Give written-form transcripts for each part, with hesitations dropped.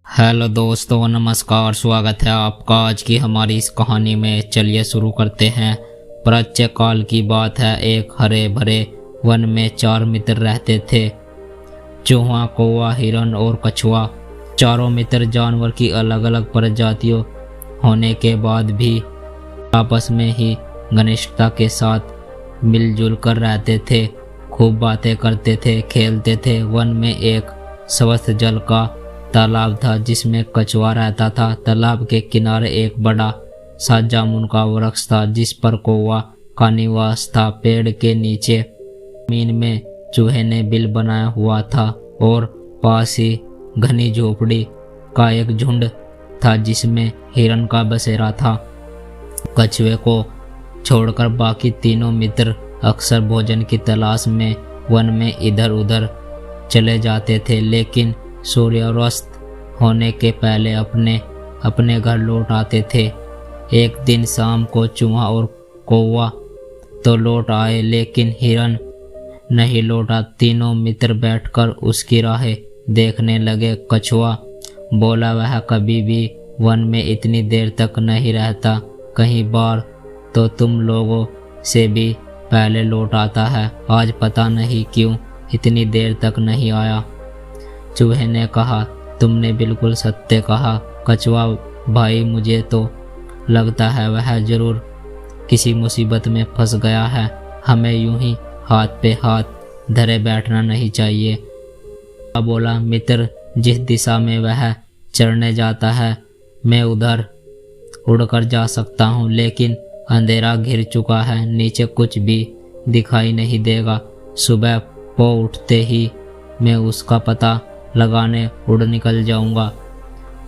Hello दोस्तों, नमस्कार। स्वागत है आपका आज की हमारी इस कहानी में। चलिए शुरू करते हैं। प्राच्य काल की बात है। एक हरे भरे वन में 4 मित्र रहते थे, चूहा, कौवा, हिरन और कछुआ। चारों मित्र जानवर की अलग अलग प्रजातियों होने के बाद भी आपस में ही घनिष्ठता के साथ मिलजुल कर रहते थे। खूब बातें करते थे, खेलते थे। वन में एक स्वस्थ जल का तालाब था जिसमें कछुआ रहता था। तालाब के किनारे एक बड़ा सा जामुन का वृक्ष था जिस पर कौवा का निवास था। पेड़ के नीचे जमीन में चूहे ने बिल बनाया हुआ था और पास ही घनी झोपड़ी का एक झुंड था जिसमें हिरन का बसेरा था। कछुए को छोड़कर बाकी तीनों मित्र अक्सर भोजन की तलाश में वन में इधर उधर चले जाते थे, लेकिन सूर्यास्त होने के पहले अपने अपने घर लौट आते थे। एक दिन शाम को चूहा और कौवा तो लौट आए, लेकिन हिरन नहीं लौटा। तीनों मित्र बैठकर उसकी राह देखने लगे। कछुआ बोला, वह कभी भी वन में इतनी देर तक नहीं रहता। कई बार तो तुम लोगों से भी पहले लौट आता है, आज पता नहीं क्यों इतनी देर तक नहीं आया। चूहे ने कहा, तुमने बिल्कुल सत्य कहा कछुआ भाई, मुझे तो लगता है वह जरूर किसी मुसीबत में फंस गया है। हमें यूं ही हाथ पे हाथ धरे बैठना नहीं चाहिए। बोला, मित्र, जिस दिशा में वह चढ़ने जाता है मैं उधर उड़कर जा सकता हूँ, लेकिन अंधेरा घिर चुका है, नीचे कुछ भी दिखाई नहीं देगा। सुबह को उठते ही मैं उसका पता लगाने उड़ निकल जाऊंगा।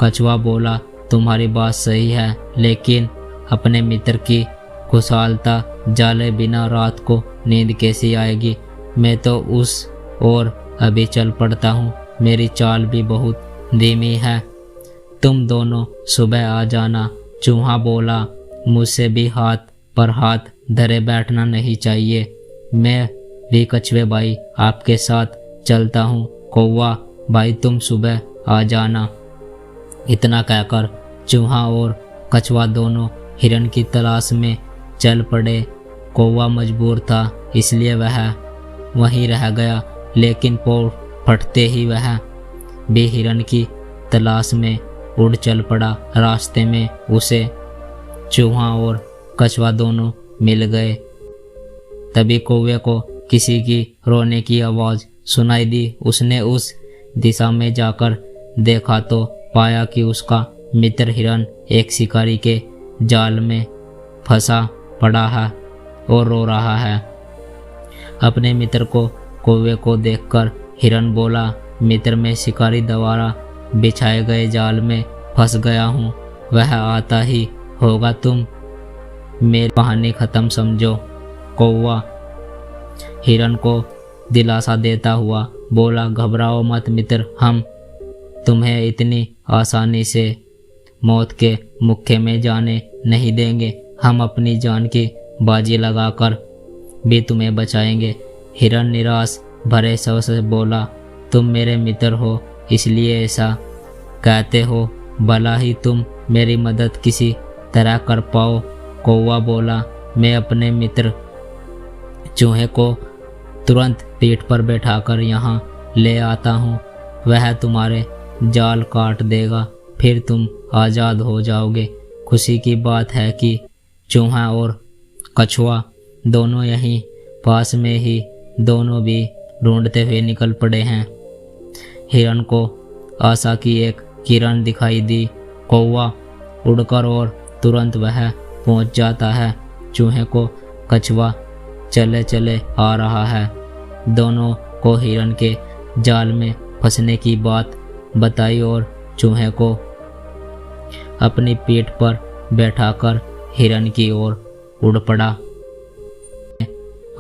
कछुआ बोला, तुम्हारी बात सही है, लेकिन अपने मित्र की खुशहालता जाले बिना रात को नींद कैसी आएगी। मैं तो उस और अभी चल पड़ता हूँ, मेरी चाल भी बहुत धीमी है। तुम दोनों सुबह आ जाना। चूहा बोला, मुझसे भी हाथ पर हाथ धरे बैठना नहीं चाहिए, मैं भी कछुए भाई आपके साथ चलता हूँ। कौवा भाई तुम सुबह आ जाना। इतना कहकर चूहा और कछुआ दोनों हिरन की तलाश में चल पड़े। कौवा मजबूर था इसलिए वह वहीं रह गया, लेकिन पौड़ फटते ही वह भी हिरन की तलाश में उड़ चल पड़ा। रास्ते में उसे चूहा और कछुआ दोनों मिल गए। तभी कौवे को किसी की रोने की आवाज़ सुनाई दी। उसने उस दिशा में जाकर देखा तो पाया कि उसका मित्र हिरन एक शिकारी के जाल में फंसा पड़ा है और रो रहा है। अपने मित्र को कौवे को देखकर हिरन बोला, मित्र, मैं शिकारी द्वारा बिछाए गए जाल में फंस गया हूँ, वह आता ही होगा, तुम मेरी कहानी खत्म समझो। कौवा हिरन को दिलासा देता हुआ बोला, घबराओ मत मित्र, हम तुम्हें इतनी आसानी से मौत के मुक्के में जाने नहीं देंगे। हम अपनी जान की बाजी लगाकर भी तुम्हें बचाएंगे। हिरन निराश भरे स्वर से बोला, तुम मेरे मित्र हो इसलिए ऐसा कहते हो, भला ही तुम मेरी मदद किसी तरह कर पाओ। कौवा बोला, मैं अपने मित्र चूहे को तुरंत पीठ पर बैठाकर यहाँ ले आता हूँ, वह तुम्हारे जाल काट देगा, फिर तुम आज़ाद हो जाओगे। खुशी की बात है कि चूहा और कछुआ दोनों यहीं पास में ही दोनों भी ढूंढते हुए निकल पड़े हैं। हिरन को आशा की एक किरण दिखाई दी। कौवा उड़कर और तुरंत वह पहुँच जाता है। चूहे को कछुआ चले चले आ रहा है। दोनों को हिरन के जाल में फंसने की बात बताई और चूहे को अपनी पीठ पर बैठाकर हिरन की ओर उड़ पड़ा।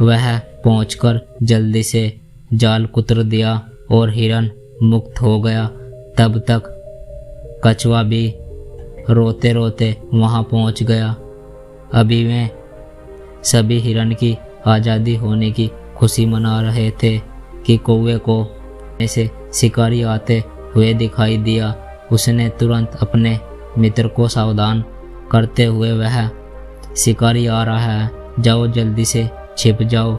वह पहुंचकर जल्दी से जाल कुतर दिया और हिरन मुक्त हो गया। तब तक कछुआ भी रोते रोते वहां पहुंच गया। अभी वे सभी हिरन की आज़ादी होने की खुशी मना रहे थे कि कौवे को ऐसे शिकारी आते हुए दिखाई दिया। उसने तुरंत अपने मित्र को सावधान करते हुए, वह शिकारी आ रहा है, जाओ जल्दी से छिप जाओ।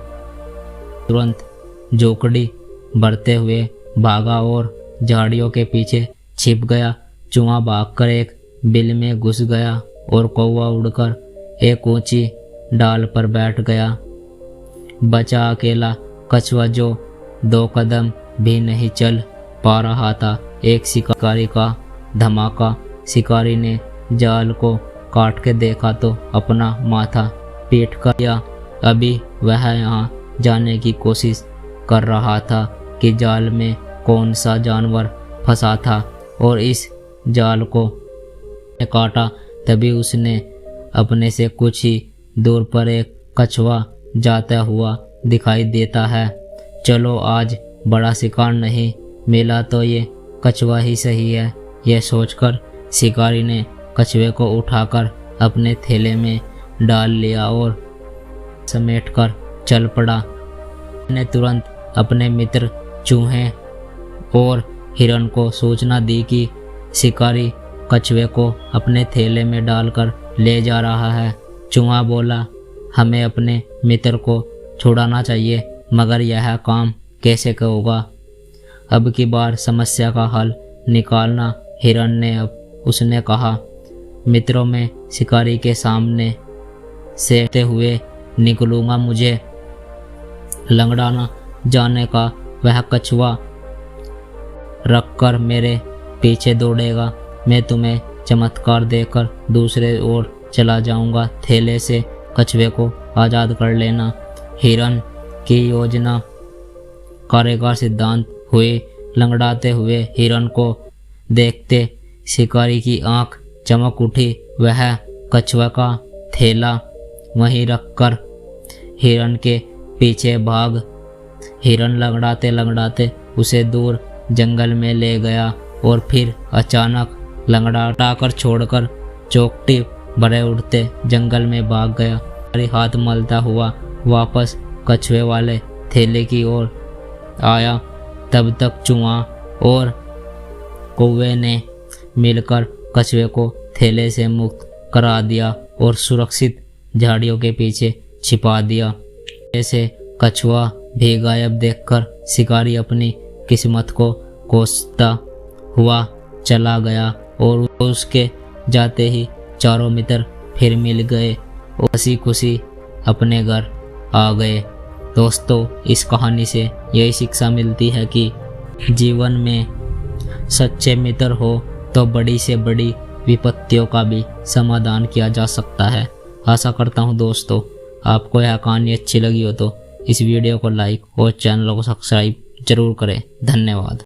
तुरंत जोकड़ी बढ़ते हुए भागा और झाड़ियों के पीछे छिप गया। चूहा भागकर एक बिल में घुस गया और कौवा उड़कर एक ऊंची डाल पर बैठ गया। बचा अकेला कछुआ जो 2 कदम भी नहीं चल पा रहा था। एक शिकारी का धमाका। शिकारी ने जाल को काट के देखा तो अपना माथा पीट कर दिया। अभी वह यहाँ जाने की कोशिश कर रहा था कि जाल में कौन सा जानवर फंसा था और इस जाल को काटा। तभी उसने अपने से कुछ ही दूर पर एक कछुआ जाता हुआ दिखाई देता है। चलो आज बड़ा शिकार नहीं मिला तो ये कछुआ ही सही है। यह सोचकर शिकारी ने कछुए को उठाकर अपने थैले में डाल लिया और समेटकर चल पड़ा। ने तुरंत अपने मित्र चूहे और हिरन को सूचना दी कि शिकारी कछुए को अपने थैले में डालकर ले जा रहा है। चूहा बोला, हमें अपने मित्र को छुड़ाना चाहिए, मगर यह काम कैसे होगा? अब की बार समस्या का हल निकालना। हिरन ने उसने कहा, मित्रों में शिकारी के सामने से हुए निकलूंगा। मुझे लंगड़ाना जाने का वह कछुआ रखकर मेरे पीछे दौड़ेगा। मैं तुम्हें चमत्कार देकर दूसरे ओर चला जाऊंगा। थैले से कछुए को आज़ाद कर लेना। हिरन की योजना कार्यगर सिद्धांत हुई। लंगड़ाते हुए हिरन को देखते शिकारी की आंख चमक उठी। वह कछुआ का थैला वहीं रखकर हिरन के पीछे भाग। हिरन लंगड़ाते लंगड़ाते उसे दूर जंगल में ले गया और फिर अचानक लंगड़ाकर छोड़कर चौकटी भरे उड़ते जंगल में भाग गया। हाथ मलता हुआ वापस कछुए वाले थैले की ओर आया। तब तक चूहा और कौवे ने मिलकर कछुए को थैले से मुक्त करा दिया और सुरक्षित झाड़ियों के पीछे छिपा दिया। ऐसे कछुआ भी गायब देखकर शिकारी अपनी किस्मत को कोसता हुआ चला गया और उसके जाते ही चारों मित्र फिर मिल गए और हंसी खुशी अपने घर आ गए। दोस्तों, इस कहानी से यही शिक्षा मिलती है कि जीवन में सच्चे मित्र हो तो बड़ी से बड़ी विपत्तियों का भी समाधान किया जा सकता है। आशा करता हूँ दोस्तों आपको यह कहानी अच्छी लगी हो तो इस वीडियो को लाइक और चैनल को सब्सक्राइब जरूर करें। धन्यवाद।